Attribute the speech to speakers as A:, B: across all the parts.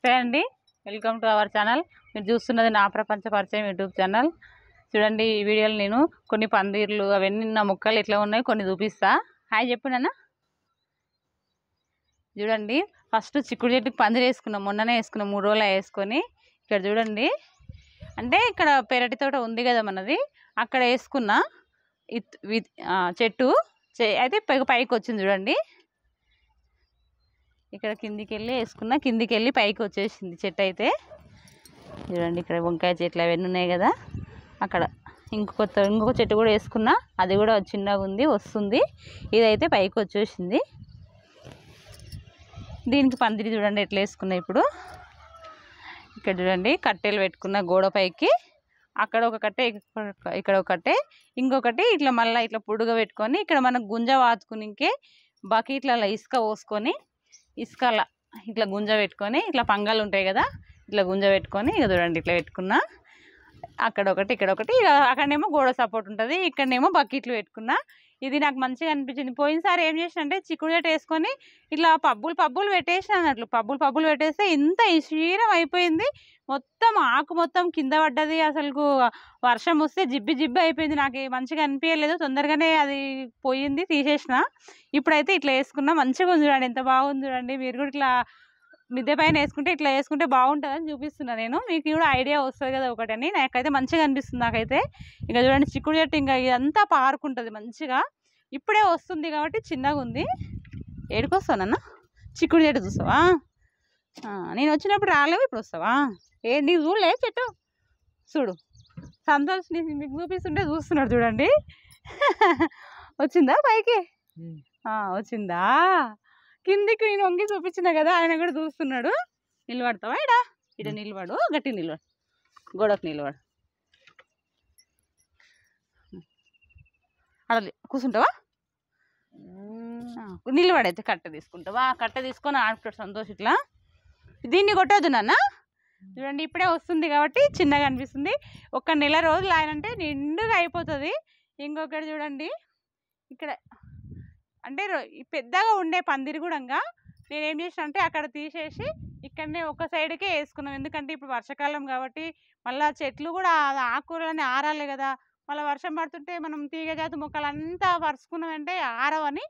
A: నమస్తే అండి, welcome to our channel. మీరు చూస్తున్నది నా ప్రపంచ పరిచయం యూట్యూబ్ ఛానల్. చూడండి, ఈ వీడియోలో నేను కొన్ని పందిర్లు అవన్నీ నా మొక్కలు ఎట్లా ఉన్నాయో కొన్ని చూపిస్తా. హాయ్ చెప్పు నాన్న. చూడండి, ఫస్ట్ చిక్కుడు చెట్టుకి పందిరి వేసుకున్నాం, మొన్ననే వేసుకున్నాం, 3 రోజులు వేసుకొని. ఇక్కడ చూడండి, అంటే ఇక్కడ పెరటి తోట ఉంది కదా మనది, అక్కడ వేసుకున్నా చెట్టు అయితే పైకి వచ్చింది. చూడండి, ఇక్కడ కిందికి వెళ్ళి వేసుకున్నా, కిందికి వెళ్ళి పైకి వచ్చేసింది చెట్టు అయితే. చూడండి, ఇక్కడ వంకాయ చెట్లు అవన్నీ ఉన్నాయి కదా, అక్కడ ఇంకొక చెట్టు కూడా వేసుకున్నా, అది కూడా చిన్నగా ఉంది, వస్తుంది. ఇదైతే పైకి వచ్చేసింది. దీనికి పందిరి చూడండి ఎట్లా వేసుకున్నా. ఇప్పుడు ఇక్కడ చూడండి, కట్టెలు పెట్టుకున్న గోడ పైకి, అక్కడ ఒక కట్టె, ఇక్కడ ఒక కట్టె, ఇంకొకటి ఇట్లా మళ్ళీ ఇట్లా పొడుగా పెట్టుకొని, ఇక్కడ మనం గుంజ వాతుకునికే బకెట్లలో ఇసుక పోసుకొని, ఇసుకలా ఇట్లా గుంజ పెట్టుకొని, ఇట్లా పంగాలు ఉంటాయి కదా, ఇట్లా గుంజ పెట్టుకొని, ఇక చూడండి ఇట్లా పెట్టుకున్నా. అక్కడ ఒకటి, ఇక్కడ ఒకటి, అక్కడనేమో గోడ సపోర్ట్ ఉంటుంది, ఇక్కడనేమో బకెట్లు పెట్టుకున్నా. ఇది నాకు మంచిగా అనిపించింది. పోయినసారి ఏం చేసిన అంటే చిక్కుడు చెట్టు వేసుకొని ఇట్లా పబ్బులు పెట్టేసిన అన్నట్లు, పబ్బులు పెట్టేస్తే ఇంత క్షీరం అయిపోయింది. మొత్తం ఆకు మొత్తం కింద పడ్డది. అసలు వర్షం వస్తే జిబ్బి అయిపోయింది. నాకు మంచిగా అనిపించలేదు, తొందరగానే అది పోయింది, తీసేసిన. ఇప్పుడైతే ఇట్లా వేసుకున్నా, మంచిగా ఉంది. చూడండి ఎంత బాగుంది. చూడండి, మీరు కూడా ఇట్లా మిద్దె పైన వేసుకుంటే ఇట్లా వేసుకుంటే బాగుంటుందని చూపిస్తున్నా నేను. మీకు కూడా ఐడియా వస్తుంది కదా ఒకటని. నాకైతే మంచిగా అనిపిస్తుంది నాకైతే. ఇంకా చూడండి, చిక్కుడు చెట్టు ఇంకా ఇదంతా పారుకుంటుంది మంచిగా. ఇప్పుడే వస్తుంది కాబట్టి చిన్నగా ఉంది. ఏడుకొస్తానన్నా చిక్కుడు చెట్టు చూస్తావా? నేను వచ్చినప్పుడు రాలేవు, ఇప్పుడు వస్తావా? నీకు చూడలే చెట్టు? చూడు, సంతోష్ మీకు చూపిస్తుంటే చూస్తున్నాడు. చూడండి వచ్చిందా పైకి? వచ్చిందా? కిందికి నేను వంగి చూపించిన కదా, ఆయన కూడా చూస్తున్నాడు. నిలబడతావా? ఇడ నిలబడు, గట్టి నిలబడు, గోడకు నిలబడు. అలా కూర్చుంటావా? నిలబడైతే కట్టె తీసుకుంటావా? కట్టె తీసుకొని ఆడుకుంటాడు సంతోష్. ఇట్లా దీన్ని కొట్టొద్దు నాన్న. చూడండి, ఇప్పుడే వస్తుంది కాబట్టి చిన్నగా అనిపిస్తుంది. ఒక నెల రోజులు ఆయనంటే నిండుగా అయిపోతుంది. ఇంకొకటి చూడండి, ఇక్కడ అంటే పెద్దగా ఉండే పందిరి కూడా నేనేం చేసిన అంటే అక్కడ తీసేసి ఇక్కడనే ఒక సైడ్కే వేసుకున్నాం. ఎందుకంటే ఇప్పుడు వర్షాకాలం కాబట్టి మళ్ళీ చెట్లు కూడా ఆకుకూరలన్నీ ఆరాలి కదా. మళ్ళీ వర్షం పడుతుంటే మనం తీగజాతి మొక్కలు అంతా పరుచుకున్నామంటే ఆరవని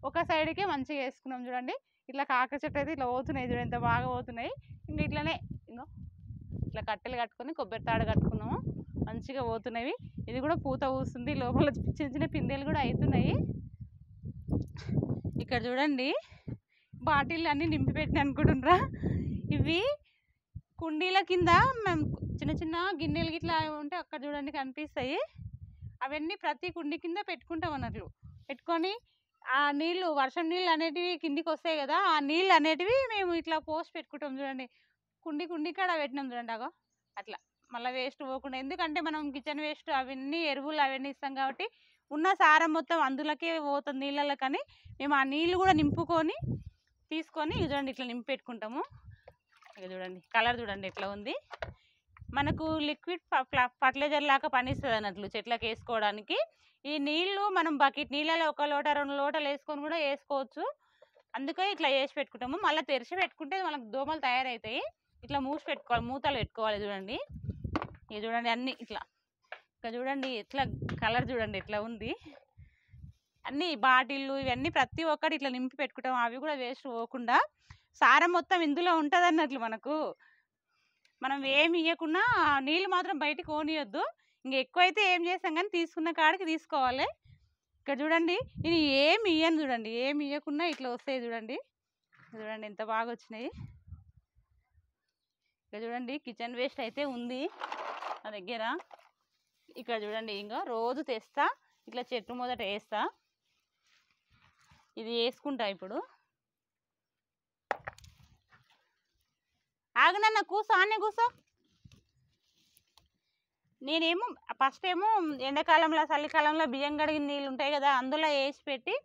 A: ఒక సైడ్కే మంచిగా వేసుకున్నాం. చూడండి, ఇట్లా కాకర చెట్టు అయితే ఇట్లా పోతున్నాయి. చూడండి ఎంత బాగా పోతున్నాయి. ఇంకా ఇట్లనే ఇట్లా కట్టెలు కట్టుకొని కొబ్బరి తాడు కట్టుకున్నాము, మంచిగా పోతున్నాయి. ఇది కూడా పూత పూస్తుంది, లోపల చిన్న పిందెలు కూడా అవుతున్నాయి. ఇక్కడ చూడండి, బాటిల్ అన్నీ నింపి పెట్టిన అనుకుంటున్నారా? ఇవి కుండీల కింద మేము చిన్న గిన్నెలు గిట్లా ఉంటే అక్కడ చూడండి కనిపిస్తాయి. అవన్నీ ప్రతి కుండీ కింద పెట్టుకుంటాం అన్నట్లు. పెట్టుకొని ఆ నీళ్ళు, వర్షం నీళ్ళు అనేటివి కిందికి వస్తాయి కదా, ఆ నీళ్ళు అనేటివి మేము ఇట్లా పోసి పెట్టుకుంటాం. చూడండి, కుండీ కాడ పెట్టినాం. చూడండి అగో అట్లా, మళ్ళీ వేస్ట్ పోకుండా. ఎందుకంటే మనం కిచెన్ వేస్ట్ అవన్నీ ఎరువులు అవన్నీ ఇస్తాం కాబట్టి ఉన్న సారం మొత్తం అందులోకే పోతుంది నీళ్ళలో. కానీ మేము ఆ నీళ్ళు కూడా నింపుకొని తీసుకొని చూడండి ఇట్లా నింపి పెట్టుకుంటాము. ఇక చూడండి కలర్ చూడండి ఎట్లా ఉంది. మనకు లిక్విడ్ ఫర్టిలైజర్ లాగా పనిస్తుంది అన్నట్లు చెట్లకు వేసుకోవడానికి. ఈ నీళ్లు మనం బకెట్ నీళ్ళలో 1 లోట 2 లోటలు వేసుకొని కూడా వేసుకోవచ్చు. అందుకే ఇట్లా వేసి పెట్టుకుంటాము. మళ్ళీ తెరిచి పెట్టుకుంటే మనకు దోమలు తయారవుతాయి. ఇట్లా మూసి పెట్టుకోవాలి, మూతలు పెట్టుకోవాలి. చూడండి, ఇక చూడండి అన్నీ ఇట్లా. ఇక చూడండి ఎట్లా కలర్ చూడండి ఎట్లా ఉంది. అన్నీ బాటిళ్ళు ఇవన్నీ ప్రతి ఒక్కటి ఇట్లా నింపి పెట్టుకుంటాం. అవి కూడా వేస్ట్ పోకుండా సారం మొత్తం ఇందులో ఉంటుంది అన్నట్లు. మనం ఏమి ఇవ్వకుండా నీళ్ళు మాత్రం బయటకు పోనీయొద్దు. ఇంకా ఎక్కువైతే ఏం చేస్తాం కానీ తీసుకున్న కాడికి తీసుకోవాలి. ఇక్కడ చూడండి, నేను ఏమి ఇయ్యను. చూడండి, ఏమి ఇవ్వకుండా ఇట్లా వస్తాయి. చూడండి ఎంత బాగా వచ్చినాయి. ఇక్కడ చూడండి, కిచెన్ వేస్ట్ అయితే ఉంది నా దగ్గర. ఇక్కడ చూడండి, ఇంకా రోజు తెస్తా, ఇట్లా చెట్టు మొదట వేస్తా. ఇది వేసుకుంటా. ఇప్పుడు ఆగనన్న, కూర్చో, ఆనే కూర్చో. నేనేమో ఫస్ట్ ఏమో ఎండాకాలంలో చలికాలంలో బియ్యం కడిగిన నీళ్ళు ఉంటాయి కదా, అందులో వేసి పెట్టి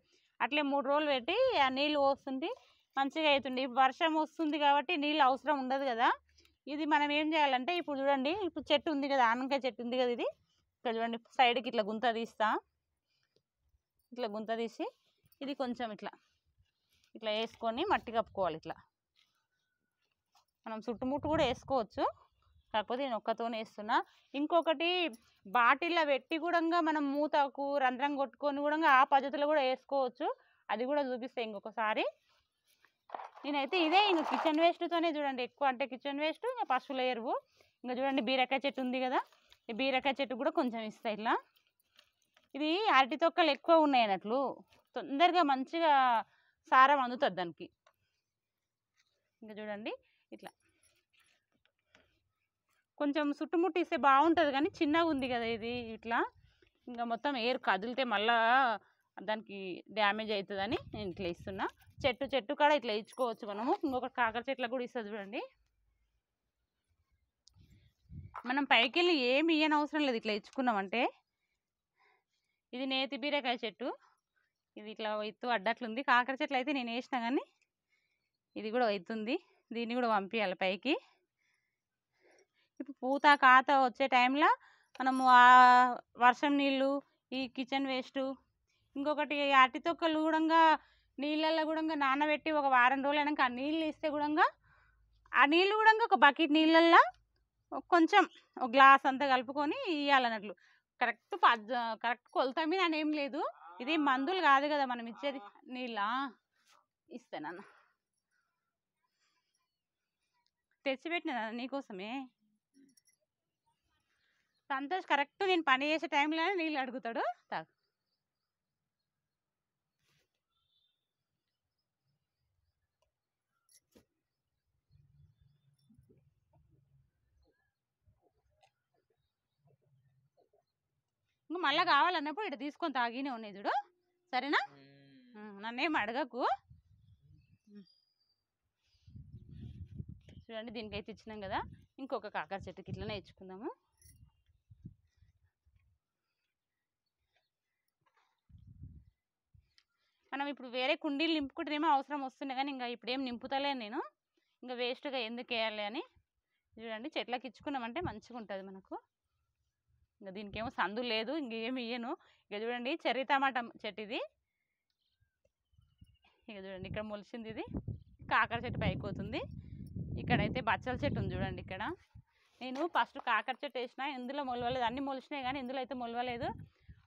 A: అట్లే 3 రోజులు పెట్టి ఆ నీళ్ళు పోస్తుంటే మంచిగా అవుతుంది. వర్షం వస్తుంది కాబట్టి నీళ్ళు అవసరం ఉండదు కదా. ఇది మనం ఏం చేయాలంటే ఇప్పుడు చూడండి, ఇప్పుడు చెట్టు ఉంది కదా, ఆనకాయ చెట్టు ఉంది కదా, ఇది ఇక్కడ చూడండి సైడ్కి ఇట్లా గుంత తీస్తా. ఇట్లా గుంత తీసి ఇది కొంచెం ఇట్లా వేసుకొని మట్టి కప్పుకోవాలి. ఇట్లా మనం చుట్టుముట్టు కూడా వేసుకోవచ్చు, కాకపోతే నేను ఒక్కతోనే వేస్తున్నా. ఇంకొకటి బాటిల్లో పెట్టి కూడా మనం మూతకు రంధ్రం కొట్టుకొని కూడా ఆ పద్ధతిలో కూడా వేసుకోవచ్చు, అది కూడా చూపిస్తాయి ఇంకొకసారి. నేనైతే ఇదే ఇంకా కిచెన్ వేస్ట్తోనే చూడండి ఎక్కువ, అంటే కిచెన్ వేస్ట్ ఇంకా పశువుల ఎరువు. ఇంకా చూడండి బీరకాయ చెట్టు ఉంది కదా, ఈ బీరకాయ చెట్టు కూడా కొంచెం ఇస్తాయి ఇట్లా. ఇది అరటి తొక్కలు ఎక్కువ ఉన్నాయి అన్నట్లు, తొందరగా మంచిగా సారం అందుతుంది దానికి. ఇంకా చూడండి ఇట్లా కొంచెం చుట్టుముట్టు ఇస్తే బాగుంటుంది, కానీ చిన్నగా ఉంది కదా ఇది ఇట్లా, ఇంకా మొత్తం ఎయిర్ కదిలితే మళ్ళా దానికి డ్యామేజ్ అవుతుందని నేను ఇట్లా ఇస్తున్నా. చెట్టు చెట్టు కాడ ఇట్లా ఇచ్చుకోవచ్చు మనము. ఇంకొక కాకర చెట్లకు కూడా ఇస్తుంది చూడండి. మనం పైకి వెళ్ళి ఏమి ఇయ్యని అవసరం లేదు, ఇట్లా ఇచ్చుకున్నామంటే. ఇది నేతి బీరకాయ చెట్టు, ఇది ఇట్లా ఎత్తు అడ్డట్లుంది. కాకర చెట్లు అయితే నేను వేసినా కానీ ఇది కూడా అవుతుంది, దీన్ని కూడా పంపించాలి పైకి. ఇప్పుడు పూత కాత వచ్చే టైంలో మనము ఆ వర్షం నీళ్ళు, ఈ కిచెన్ వేస్ట్, ఇంకొకటి అరటి తొక్కలు కూడా నీళ్ళల్లో కూడా నానబెట్టి ఒక వారం రోజులు అయినాక ఆ నీళ్ళు ఇస్తే కూడా, ఆ నీళ్ళు కూడా ఒక బకెట్ నీళ్ళల్లో కొంచెం ఒక గ్లాస్ అంతా కలుపుకొని ఇవ్వాలన్నట్లు. కరెక్ట్ కొలత మీద అని ఏం లేదు, ఇది మందులు కాదు కదా మనం ఇచ్చేది, నీళ్ళ ఇస్తానన్న తెచ్చిపెట్టిన నీకోసమే. సంతోష్ కరెక్ట్ నేను పని చేసే టైంలోనే నీళ్ళు అడుగుతాడు. తాగు. ఇంకా మళ్ళీ కావాలన్నప్పుడు ఇటు తీసుకొని తాగినే ఉన్నాయి చూడు, సరేనా? నన్నేం అడగకు. చూడండి దీనికైతే ఇచ్చినాం కదా, ఇంకొక కాకర చెట్టుకి ఇట్లనే ఇచ్చుకుందాము. మనం ఇప్పుడు వేరే కుండీలు నింపుకుంటేనేమో అవసరం వస్తున్నాయి, కానీ ఇంకా ఇప్పుడు ఏం నింపుతలేను నేను, ఇంకా వేస్ట్గా ఎందుకు వేయాలి అని. చూడండి చెట్లకి ఇచ్చుకున్నామంటే మంచిగా ఉంటుంది మనకు. ఇంకా దీనికేమో సందు లేదు, ఇంకేమి ఇయ్యను. ఇక చూడండి చెర్రీ టమాటా చెట్టు ఇది, ఇక చూడండి ఇక్కడ మొలిచింది, ఇది కాకర చెట్టు పైకి పోతుంది. ఇక్కడైతే బచ్చల చెట్టు ఉంది చూడండి. ఇక్కడ నేను ఫస్ట్ కాకర చెట్టు వేసిన, ఇందులో మొలవలేదు, అన్నీ మొలిచినాయి కానీ ఇందులో అయితే మొలవలేదు.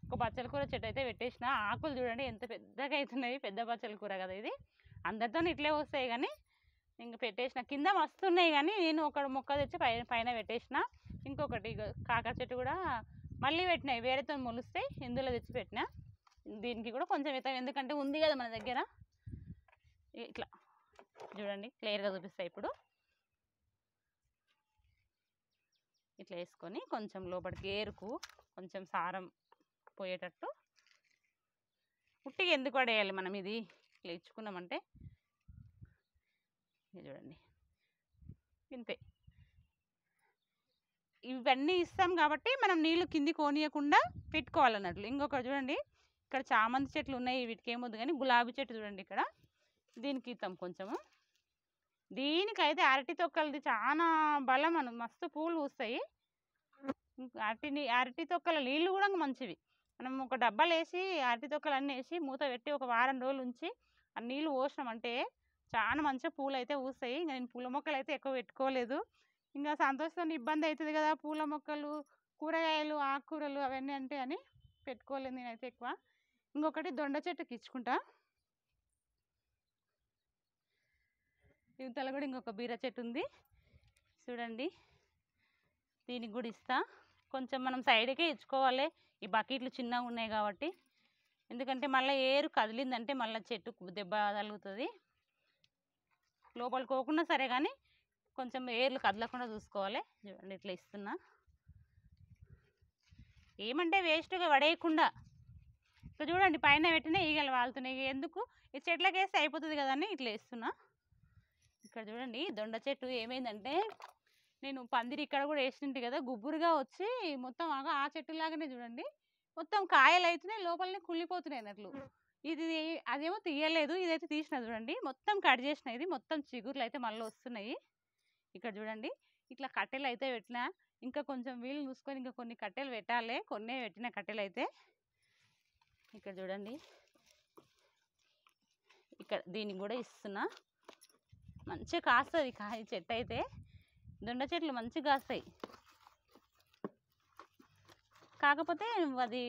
A: ఒక బచ్చల కూర చెట్టు అయితే పెట్టేసిన, ఆకులు చూడండి ఎంత పెద్దగా అవుతున్నాయి, పెద్ద బచ్చల కూర కదా ఇది, అందరితో ఇట్లే వస్తాయి కానీ ఇంక పెట్టేసిన. కింద మస్తున్నాయి కానీ నేను ఒక మొక్క తెచ్చి పైన పెట్టేసిన. ఇంకొకటి కాకర చెట్టు కూడా మళ్ళీ పెట్టినాయి, వేరేతో మొలుస్తాయి, ఇందులో తెచ్చి పెట్టిన. దీనికి కూడా కొంచెం ఇస్తాం, ఎందుకంటే ఉంది కదా మన దగ్గర. ఇట్లా చూడండి క్లియర్గా చూపిస్తాయి. ఇప్పుడు ఇట్లా వేసుకొని కొంచెం లోపలికి ఏరుకు కొంచెం సారం పోయేటట్టు, ఉట్టిగా ఎందుకు పడేయాలి మనం, ఇది ఇట్లా ఇచ్చుకున్నామంటే. చూడండి ఇంతే, ఇవన్నీ ఇస్తాం కాబట్టి మనం నీళ్ళు కింది కోనియకుండా పెట్టుకోవాలన్నట్లు. ఇంకొకటి చూడండి ఇక్కడ చామంతి చెట్లు ఉన్నాయి, వీటికి ఏమొద్దు కానీ గులాబీ చెట్టు చూడండి ఇక్కడ, దీనికి ఇస్తాం కొంచెము. దీనికైతే అరటి తొక్కలది చాలా బలం, మస్తు పూలు పూస్తాయి. అరటి తొక్కల నీళ్ళు కూడా మంచివి. మనం ఒక డబ్బాలు వేసి అరటి తొక్కలు అన్నీ వేసి మూత పెట్టి ఒక వారం రోజులు ఉంచి ఆ నీళ్ళు పోసినామంటే చాలా మంచిగా పూలు అయితే పూస్తాయి. ఇంకా నేను పూల మొక్కలు అయితే ఎక్కువ పెట్టుకోలేదు, ఇంకా సంతోషంతో ఇబ్బంది అవుతుంది కదా, పూల మొక్కలు, కూరగాయలు, ఆకుకూరలు అవన్నీ అంటే అని పెట్టుకోలేదు నేనైతే ఎక్కువ. ఇంకొకటి దొండ చెట్టుకి ఇచ్చుకుంటా. ఇవతల కూడా ఇంకొక బీర చెట్టు ఉంది చూడండి, దీనికి కూడా ఇస్తా. కొంచెం మనం సైడ్కే ఇచ్చుకోవాలి, ఈ బకెట్లు చిన్నగా ఉన్నాయి కాబట్టి, ఎందుకంటే మళ్ళీ ఏరు కదిలిందంటే మళ్ళీ చెట్టుకు దెబ్బ తగులుతుంది. లోపలికి పోకుండా సరే కానీ కొంచెం ఏర్లు కదలకుండా చూసుకోవాలి. చూడండి ఇట్లా ఇస్తున్నా, ఏమంటే వేస్ట్గా పడేయకుండా. ఇక చూడండి పైన పెట్టినా ఈగలు వాళ్తున్నాయి, ఎందుకు ఈ చెట్లకి వేస్తే అయిపోతుంది కదని ఇట్లా వేస్తున్నా. ఇక్కడ చూడండి దొండ చెట్టు ఏమైందంటే, నేను పందిరి ఇక్కడ కూడా వేసింటి కదా, గుబురుగా వచ్చి మొత్తం ఆ చెట్టులాగానే చూడండి మొత్తం కాయలు అయితేనే లోపలనే కుళ్ళిపోతున్నాయి అన్నట్లు. ఇది అదేమో తీయలేదు, ఇదైతే తీసిన చూడండి మొత్తం కట్ చేసిన, ఇది మొత్తం చిగుర్లు అయితే మళ్ళీ వస్తున్నాయి. ఇక్కడ చూడండి ఇట్లా కట్టెలు అయితే పెట్టిన, ఇంకా కొంచెం వీలు చూసుకొని ఇంకా కొన్ని కట్టెలు పెట్టాలి, కొన్నే పెట్టిన కట్టెలు అయితే. ఇక్కడ చూడండి ఇక్కడ దీనికి కూడా ఇస్తున్నా. మంచిగా కాస్తుంది కాయ చెట్టు అయితే. దొండ చెట్లు మంచిగా కాస్తాయి. కాకపోతే అది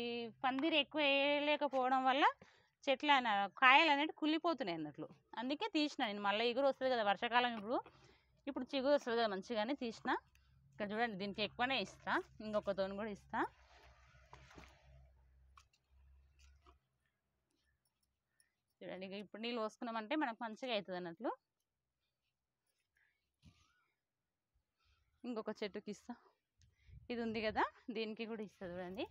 A: పందిరి ఎక్కువ వేయలేకపోవడం వల్ల చెట్ల కాయలు అనేవి కుళ్ళిపోతున్నాయి అన్నట్లు. అందుకే తీసిన నేను. మళ్ళీ ఇగురు వస్తుంది కదా వర్షాకాలం. ఇప్పుడు చిగురు వస్తుంది కదా మంచిగానే తీసిన. ఇక్కడ చూడండి దీనికి ఎక్కువనే ఇస్తా, ఇంకొకతో కూడా ఇస్తా. చూడండి ఇక ఇప్పుడు నీళ్ళు పోసుకున్నామంటే మనకు మంచిగా అవుతుంది అన్నట్లు. ఇంకొక చెట్టుకి ఇస్తా. ఇది ఉంది కదా దీనికి కూడా ఇస్తా. చూడండి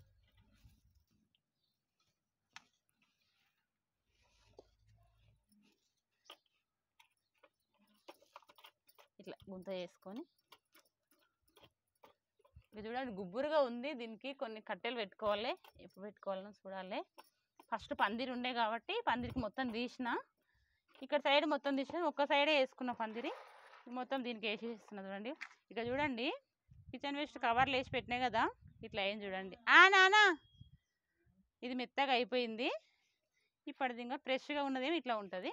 A: ఇట్లా గుంత చేసుకొని. ఇది చూడండి గుబ్బురుగా ఉంది. దీనికి కొన్ని కట్టెలు పెట్టుకోవాలి. ఎప్పుడు పెట్టుకోవాలని చూడాలి. ఫస్ట్ పందిరి ఉండే కాబట్టి పందిరికి మొత్తం తీసిన. ఇక్కడ సైడ్ మొత్తం తీసిన, ఒక్క సైడే వేసుకున్న పందిరి. మొత్తం దీనికి వేసేస్తున్నా. చూడండి ఇక చూడండి కిచెన్ వేస్ట్ కవర్లు వేసి పెట్టినాయి కదా, ఇట్లా ఏం చూడండి. నానా ఇది మెత్తగా అయిపోయింది. ఇప్పటిది ఇంకా ఫ్రెష్గా ఉన్నదేమో ఇట్లా ఉంటుంది.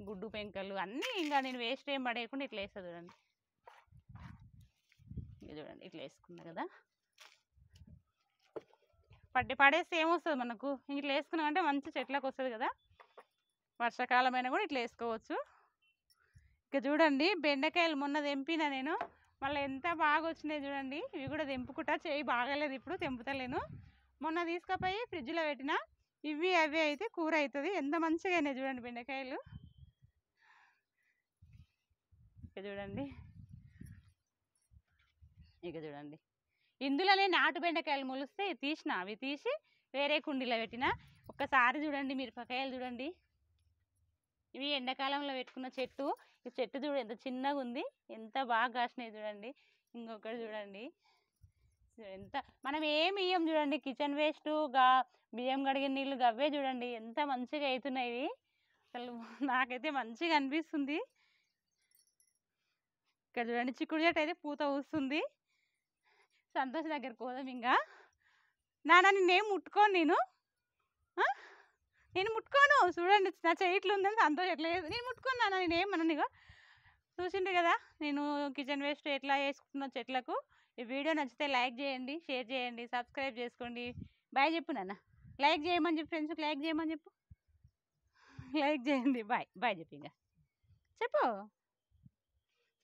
A: గుడ్డు పెంకలు అన్నీ ఇంకా నేను వేస్ట్ ఏం పడేయకుండా ఇట్లా వేస్తా. చూడండి ఇక చూడండి ఇట్లా వేసుకున్నా కదా. పడేస్తే ఏమొస్తుంది మనకు, ఇట్లా వేసుకున్నామంటే మంచి చెట్లకు వస్తుంది కదా. వర్షాకాలం అయినా కూడా ఇట్లా వేసుకోవచ్చు. ఇక చూడండి బెండకాయలు మొన్న తెంపిన నేను, మళ్ళీ ఎంత బాగా వచ్చినాయి చూడండి. ఇవి కూడా తెంపుకుంటా, చేయి బాగాలేదు ఇప్పుడు తెంపుతలేను. మొన్న తీసుకుపోయి ఫ్రిడ్జ్లో పెట్టిన. ఇవి అవి అయితే కూర అవుతుంది. ఎంత మంచిగా అయినాయి చూడండి బెండకాయలు. ఇక చూడండి ఇక చూడండి ఇందులోనే నాటు బెండకాయలు మొలిస్తే తీసిన, అవి తీసి వేరే కుండీలో పెట్టిన. ఒక్కసారి చూడండి మిరపకాయలు చూడండి. ఇవి ఎండాకాలంలో పెట్టుకున్న చెట్టు. ఈ చెట్టు చూడు ఎంత చిన్నగా ఉంది, ఎంత బాగా కాసినాయి చూడండి. ఇంకొకటి చూడండి ఎంత మనం ఏమి ఇయ్యం చూడండి. కిచెన్ వేస్ట్ బియ్యం కడిగిన నీళ్ళు గవ్వే చూడండి ఎంత మంచిగా అవుతున్నాయి. అసలు నాకైతే మంచిగా అనిపిస్తుంది. ఇక్కడ చూడండి చిక్కుడు చెట్టు అయితే పూత ఊస్తుంది. సంతోష్ దగ్గరికి పోదాం ఇంకా. నాన్న నేనేం ముట్టుకోను, నేను ముట్టుకోను. చూడండి నా చెయ్యిట్లు ఉందని సంతోష్ ఎట్లా నేను ముట్టుకోను నాన్న, నేనేమన్నా ఇక చూసిండ్రు కదా నేను కిచెన్ వేస్ట్ ఎట్లా వేసుకుంటున్నా చెట్లకు. ఈ వీడియో నచ్చితే లైక్ చేయండి, షేర్ చేయండి, సబ్స్క్రైబ్ చేసుకోండి. బాయ్ చెప్పు నాన్న. లైక్ చేయమని చెప్పు, ఫ్రెండ్స్కి లైక్ చేయమని చెప్పు. లైక్ చేయండి. బాయ్ బాయ్ చెప్పు ఇంకా చెప్పు.